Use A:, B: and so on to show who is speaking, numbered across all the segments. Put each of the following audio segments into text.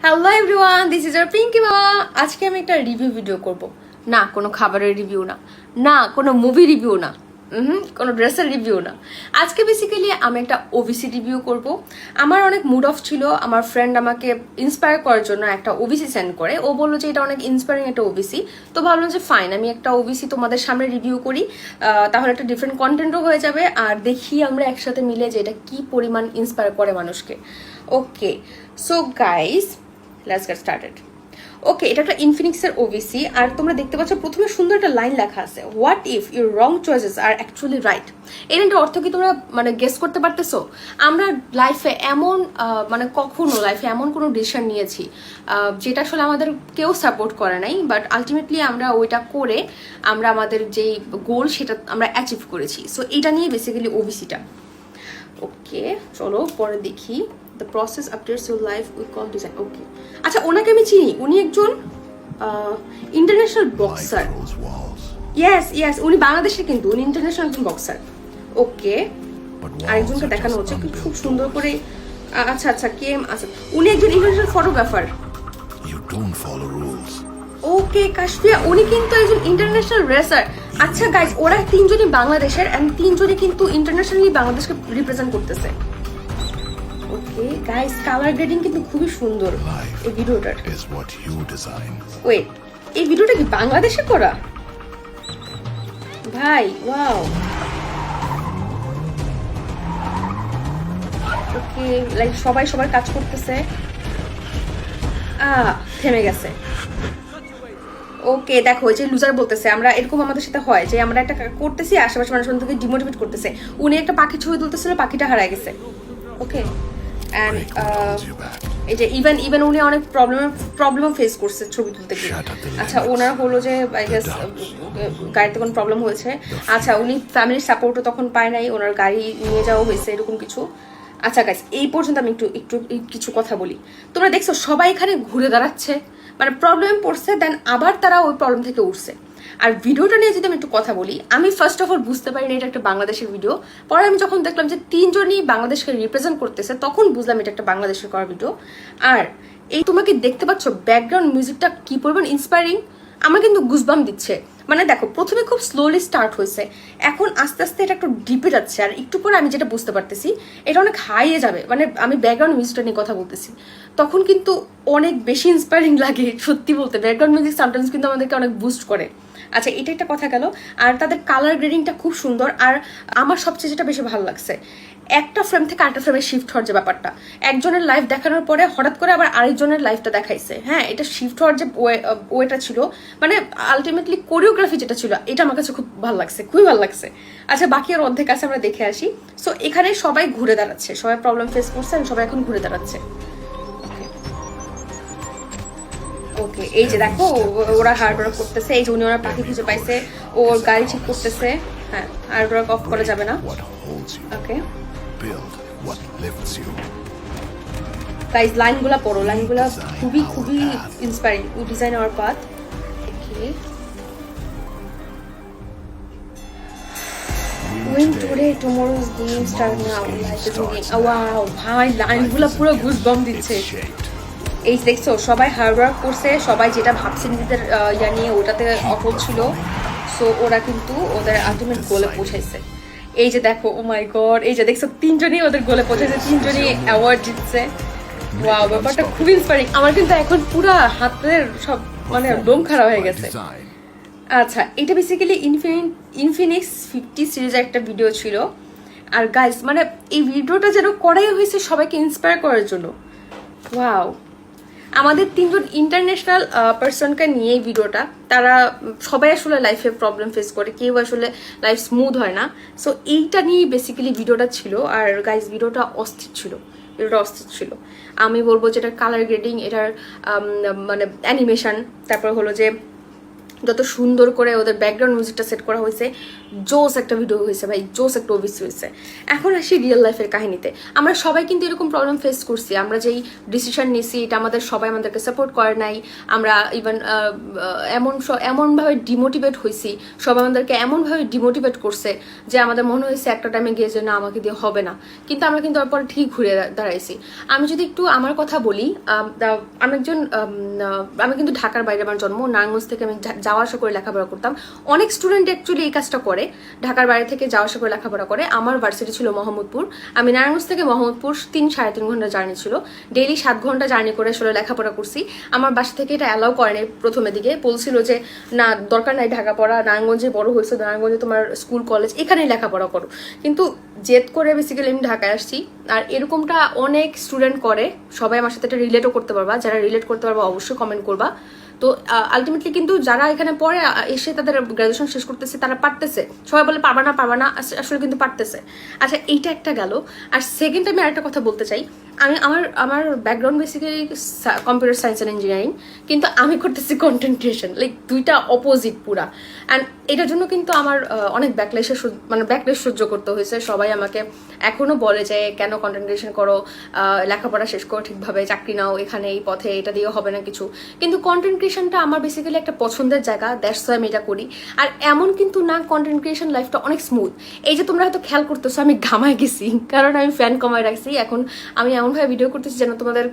A: Hello everyone, this is our Pinky মামা। আজকে আমি একটা রিভিউ ভিডিও করব। না কোনো খাবারের রিভিউ না, না কোনো মুভি রিভিউ না, কোনো ড্রেসের রিভিউ না। আজকে বেসিক্যালি আমি একটা ওবিসি রিভিউ করব। আমার অনেক মুড অফ ছিল, আমার ফ্রেন্ড আমাকে ইন্সপায়ার করার জন্য একটা ওবিসি সেন্ড করে। ও বললো যে এটা অনেক ইন্সপায়ারিং একটা ওবিসি, তো ভাবলাম যে ফাইন আমি একটা ওবিসি তোমাদের সামনে রিভিউ করি, তাহলে একটা ডিফারেন্ট কন্টেন্টও হয়ে যাবে, আর দেখি আমরা একসাথে মিলে যে এটা কি পরিমাণ ইন্সপায়ার করে মানুষকে। Okay, so guys let's get started. Okay, এটা একটা ইনফিনিক্সের ওবিসি, আর তোমরা দেখতে পাচ্ছ প্রথমে সুন্দর একটা লাইন লেখা আছে, what if your wrong choices are actually right. এর একটা অর্থ কি তোমরা মানে গেস করতে পারতেছো? আমরা লাইফে এমন মানে কখনো লাইফে এমন কোনো ডিসিশন নিয়েছি যেটা আসলে আমাদের কেউ সাপোর্ট করে নাই, বাট আলটিমেটলি আমরা ওইটা করে আমরা আমাদের যেই গোল সেটা আমরা অ্যাচিভ করেছি। সো এটা নিয়ে বেসিক্যালি ওবিসিটা। ওকে চলো পরে দেখি। The process updates your life we call design. Okay, আচ্ছা ওনাকে আমি চিনি, উনি একজন ইন্টারন্যাশনাল বক্সার। ইয়েস, উনি বাংলাদেশের, কিন্তু উনি ইন্টারন্যাশনাল একজন বক্সার। ওকে, আরেকজনকে দেখানো হচ্ছে খুব সুন্দর করে। আচ্ছা কে? আচ্ছা উনি একজন ইন্টারন্যাশনাল ফটোগ্রাফার। ওকে কাশফিয়া, উনি কিন্তু একজন ইন্টারন্যাশনাল রেসার। আচ্ছা গাইস, ওরা তিনজনই বাংলাদেশের এন্ড তিনজনই কিন্তু ইন্টারন্যাশনালি বাংলাদেশকে রিপ্রেজেন্ট করতেছে। ওকে গাইস, কালার গ্রেডিং কিন্তু খুবই সুন্দর এই ভিডিওটার। ওয়েট, এই ভিডিওটা কি বাংলাদেশে করা? ভাই ওয়াও। ওকে, লাইক সবাই সবার কাজ করতেছে। থেমে গেছে। ওকে দেখো, যে লুজার বলতেছে, আমরা এরকম আমাদের সাথে হয় যে আমরা একটা করতেছি, আশেপাশে মানুষ থেকে ডিমোটিভেট করতেছে। উনি একটা পাখির ছবি তুলতেছিল, পাখিটা হারায় গেছে। ওকে, অ্যান্ড এই যে ইভেন উনি অনেক প্রবলেম ফেস করছে ছবি তুলতে গিয়ে। আচ্ছা ওনার হলো যে আই গেস গাড়িতে কোনো প্রবলেম হয়েছে। আচ্ছা উনি ফ্যামিলির সাপোর্টও তখন পায় নাই, ওনার গাড়ি নিয়ে যাওয়া হয়েছে এরকম কিছু। আচ্ছা গাইস, এই পর্যন্ত আমি একটু কিছু কথা বলি। তোমরা দেখছো সবাই এখানে ঘুরে দাঁড়াচ্ছে, মানে প্রবলেম পড়ছে, দেন আবার তারা ওই প্রবলেম থেকে উঠছে। আর ভিডিওটা নিয়ে যদি আমি একটু কথা বলি, আমি ফার্স্ট অফ অল বুঝতে পারিনি এটা একটা বাংলাদেশের ভিডিও। পরে আমি যখন দেখলাম যে তিনজনই বাংলাদেশকে রিপ্রেজেন্ট করতেছে, তখন বুঝলাম এটা একটা বাংলাদেশের করা ভিডিও। আর এই তোমাকে দেখতে পাচ্ছ ব্যাকগ্রাউন্ড মিউজিকটা কি পরিমাণ ইন্সপায়ারিং, আমার কিন্তু গুজবাম দিচ্ছে। মানে দেখো প্রথমে খুব স্লোলি স্টার্ট হয়েছে, এখন আস্তে আস্তে এটা একটু ডিপে যাচ্ছে, আর একটু পরে আমি যেটা বুঝতে পারতেছি এটা অনেক হাইয়ে যাবে। মানে আমি ব্যাকগ্রাউন্ড মিউজিকটা নিয়ে কথা বলতেছি, তখন কিন্তু অনেক বেশি ইন্সপায়ারিং লাগে সত্যি বলতে। ব্যাকগ্রাউন্ড মিউজিক সামটাইমস কিন্তু আমাদেরকে অনেক বুস্ট করে। আচ্ছা এটা একটা কথা গেল, আর তাদের কালার গ্রেডিংটা খুব সুন্দর। আর আমার সবচেয়ে যেটা বেশি ভালো লাগছে, একটা ফ্রেম থেকে আরেকটা ফ্রেমে শিফট হওয়ার যে ব্যাপারটা, একজনের লাইফ দেখানোর পরে হঠাৎ করে আবার আরেকজনের লাইফটা দেখাইছে। হ্যাঁ, এটা শিফট হওয়ার যে ওয়েটা ছিল, মানে আলটিমেটলি কোরিওগ্রাফি যেটা ছিল, এটা আমার কাছে খুব ভালো লাগছে, খুবই ভালো লাগছে। আচ্ছা বাকি আর অর্ধেক আছে, আমরা দেখে আসি। সো এখানে সবাই ঘুরে দাঁড়াচ্ছে, সবাই প্রবলেম ফেস করছে, সবাই এখন ঘুরে দাঁড়াচ্ছে। ওকে, এই যে দেখো ওরা হার্ড ওয়ার্ক করতেছে, এই যে উনি ওরা পাখি খুঁজে পাইছে, ওর গাড়ি ঠিক করতেছে। হ্যাঁ, হার্ড ওয়ার্ক অফ করা যাবে না। ওকে গাইস, লাইনগুলা পড়ো, লাইনগুলা খুবই inspiring. We design our path. Okay, When today tomorrow's game start now, life is moving. Wow, ভাই লাইনগুলা পুরো গুজবাম্প দিচ্ছে। এই দেখছো সবাই হার্ড ওয়ার্ক করছে, সবাই যেটা ভাবছে নিজেদের ইয়া নিয়ে ওটাতে অটল ছিল। সো ওরা কিন্তু ওদের আলটিমেট গোলে পৌঁছাইছে। এই যে দেখো, ও মাই গড, এই যে দেখছো তিনজনই ওদের গোলে পৌঁছাইছে, তিনজনই অ্যাওয়ার্ড জিতছে। ওয়াও, ব্যাপারটা খুব ইন্সপায়ারিং। আমার কিন্তু এখন পুরো হাতের সব মানে লোম খারাপ হয়ে গেছে। আচ্ছা এটা বেসিক্যালি ইনফিনিক্স 50 সিরিজের একটা ভিডিও ছিল। আর গাইস মানে এই ভিডিওটা যেন করাই হয়েছে সবাইকে ইন্সপায়ার করার জন্য। ওয়াও, আমাদের তিনজন ইন্টারন্যাশনাল পার্সনকে নিয়ে এই ভিডিওটা। তারা সবাই আসলে লাইফে প্রবলেম ফেস করে, কেউ আসলে লাইফ স্মুথ হয় না। সো এইটা নিয়ে বেসিক্যালি ভিডিওটা ছিল। আর গাইস ভিডিওটা অস্থির ছিল। আমি বলবো যে এটার কালার গ্রেডিং, এটার মানে অ্যানিমেশন, তারপর হলো যে যত সুন্দর করে ওদের ব্যাকগ্রাউন্ড মিউজিকটা সেট করা হয়েছে, জোস একটা ভিডিও হয়েছে ভাই, জোস একটা ওবিসি হয়েছে। এখন আসি রিয়েল লাইফের কাহিনীতে। আমরা সবাই কিন্তু এরকম প্রবলেম ফেস করছি, আমরা যেই ডিসিশন নিছি এটা আমাদের সবাই আমাদেরকে সাপোর্ট করে নাই, আমরা ইভেন এমনভাবে ডিমোটিভেট হয়েছি, সবাই আমাদেরকে এমনভাবে ডিমোটিভেট করছে যে আমাদের মনে হয়েছে একটা টাইমে গিয়ে যে না আমাকে দিয়ে হবে না, কিন্তু আমরা কিন্তু তারপর ঠিক ঘুরে দাঁড়াইছি। আমি যদি একটু আমার কথা বলি, আমি কিন্তু ঢাকার বাইরে আমার জন্ম, নারায়ণগঞ্জ থেকে আমি যাওয়া আসা করে লেখাপড়া করতাম। অনেক স্টুডেন্ট অ্যাকচুয়ালি এই কাজটা করে, ঢাকার বাইরে থেকে যাওয়া আসা করে লেখাপড়া করে। আমার ভার্সিটি ছিল মোহাম্মদপুর, আমি নারায়ণগঞ্জ থেকে মোহাম্মদপুর 3-3.5 ঘন্টা জার্নি ছিল, ডেইলি 7 ঘন্টা জার্নি করে আসলে লেখাপড়া করছি। আমার বাসা থেকে এটা অ্যালাউ করেনি প্রথমের দিকে, বলছিল যে না দরকার নাই ঢাকা পড়া, নারায়ণগঞ্জে বড় হয়েছে, নারায়ণগঞ্জে তোমার স্কুল কলেজ, এখানেই লেখাপড়া করো। কিন্তু জেদ করে বেসিক্যালি আমি ঢাকায় আসছি। আর এরকমটা অনেক স্টুডেন্ট করে, সবাই আমার সাথে এটা রিলেটও করতে পারবা, যারা রিলেট করতে পারবা অবশ্যই কমেন্ট করবা। তো আলটিমেটলি কিন্তু যারা এখানে পড়ে এসে তাদের গ্রাজুয়েশন শেষ করতেছে তারা পারতেছে, সবাই বলে পারবা না, আসলে কিন্তু পারতেছে। আচ্ছা এইটা একটা গেল। আর সেকেন্ড আমি আরেকটা কথা বলতে চাই, আমার background basically computer science and engineering, কিন্তু আমি করতেছি কন্টেন্ট ক্রিয়েশন, লাইক দুইটা অপোজিট পুরা। অ্যান্ড এটার জন্য কিন্তু আমার অনেক ব্যাকলেশ সহ্য করতে হয়েছে। সবাই আমাকে এখনো বলে যে কেন কন্টেন্ট ক্রিয়েশন করো, লেখাপড়া শেষ করো ঠিকভাবে, চাকরি নাও, এখানে এই পথে এটা দিয়ে হবে না কিছু। কিন্তু কন্টেন্ট ক্রিয়েশনটা আমার বেসিক্যালি একটা পছন্দের জায়গা, দ্যাটস ওয়াই আমি এটা করি। আর এমন কিন্তু না কন্টেন্ট ক্রিয়েশন লাইফটা অনেক স্মুথ। এই যে তোমরা হয়তো খেয়াল করতেছো আমি ঘামায় গেছি, কারণ আমি ফ্যান কমায় রাখছি। এখন আমি এমনভাবে ভিডিও করতেছি যেন তোমাদের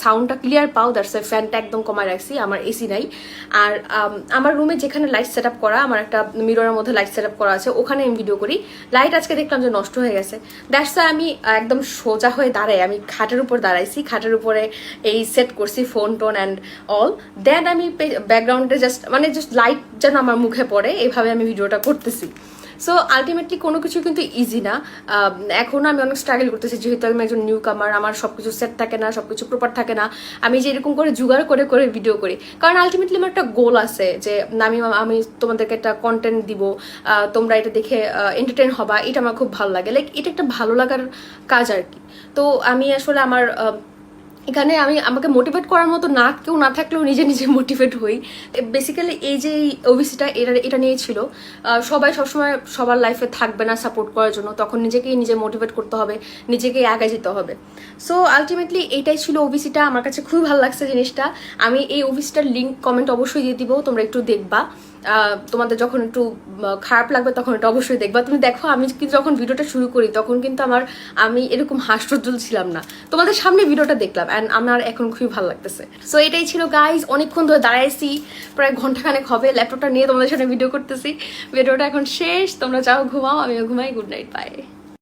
A: সাউন্ডটা ক্লিয়ার পাও, দ্যাটস ওয়াই ফ্যানটা একদম কমায় রাখছি, আমার এসি নাই। আর আমার রুমে যেখানে লাইট সেট আপ করা, আমার একটা মিররের মধ্যে লাইট সেট আপ করা আছে, ওখানে আমি ভিডিও করি। লাইট আজকে দেখলাম যে নষ্ট হয়ে গেছে, দ্যাটস ওয়াই আমি একদম সোজা হয়ে দাঁড়াই, আমি খাটের উপর দাঁড়াইছি, খাটের উপরে এই সেট করছি ফোন টোন অ্যান্ড অল। দেন আমি ব্যাকগ্রাউন্ডে জাস্ট লাইট যেন আমার মুখে পড়ে, এইভাবে আমি ভিডিওটা করতেছি। সো আলটিমেটলি কোনো কিছু কিন্তু ইজি না। এখন আমি অনেক স্ট্রাগল করতেছি, যেহেতু আমি একজন নিউ কামার, আমার সবকিছু সেট থাকে না, সবকিছু প্রপার থাকে না। আমি যে এরকম করে জোগাড় করে ভিডিও করি, কারণ আলটিমেটলি আমার একটা গোল আছে যে আমি তোমাদেরকে একটা কন্টেন্ট দিব, তোমরা এটা দেখে এন্টারটেইন হবা, এটা আমার খুব ভালো লাগে, লাইক এটা একটা ভালো লাগার কাজ আর কি। তো আমি আসলে এখানে আমাকে মোটিভেট করার মতো কেউ না থাকলেও নিজে মোটিভেট হই। বেসিক্যালি এই যে ওবিসিটা এটা নিয়ে ছিল, সবাই সবসময় সবার লাইফে থাকবে না সাপোর্ট করার জন্য, তখন নিজে মোটিভেট করতে হবে, নিজেকেই আগে যেতে হবে। সো আলটিমেটলি এইটাই ছিল ওবিসিটা। আমার কাছে খুবই ভালো লাগছে জিনিসটা। আমি এই ওবিসিটার লিঙ্ক কমেন্ট অবশ্যই দিয়ে দিব, তোমরা একটু দেখবা। তোমাদের যখন একটু খারাপ লাগবে তখন এটা অবশ্যই দেখবা। তুমি দেখো আমি কিন্তু যখন ভিডিওটা শুরু করি তখন কিন্তু আমি এরকম হাস্যোজ্জ্বল ছিলাম না, তোমাদের সামনে ভিডিওটা দেখলাম অ্যান্ড আমার এখন খুবই ভালো লাগতেছে। সো এটাই ছিল গাইজ, অনেকক্ষণ ধরে দাঁড়াইছি, প্রায় ঘন্টাখানেক হবে ল্যাপটপটা নিয়ে তোমাদের সামনে ভিডিও করতেছি। ভিডিওটা এখন শেষ, তোমরা যাও ঘুমাও, আমিও ঘুমাই। Good night, by.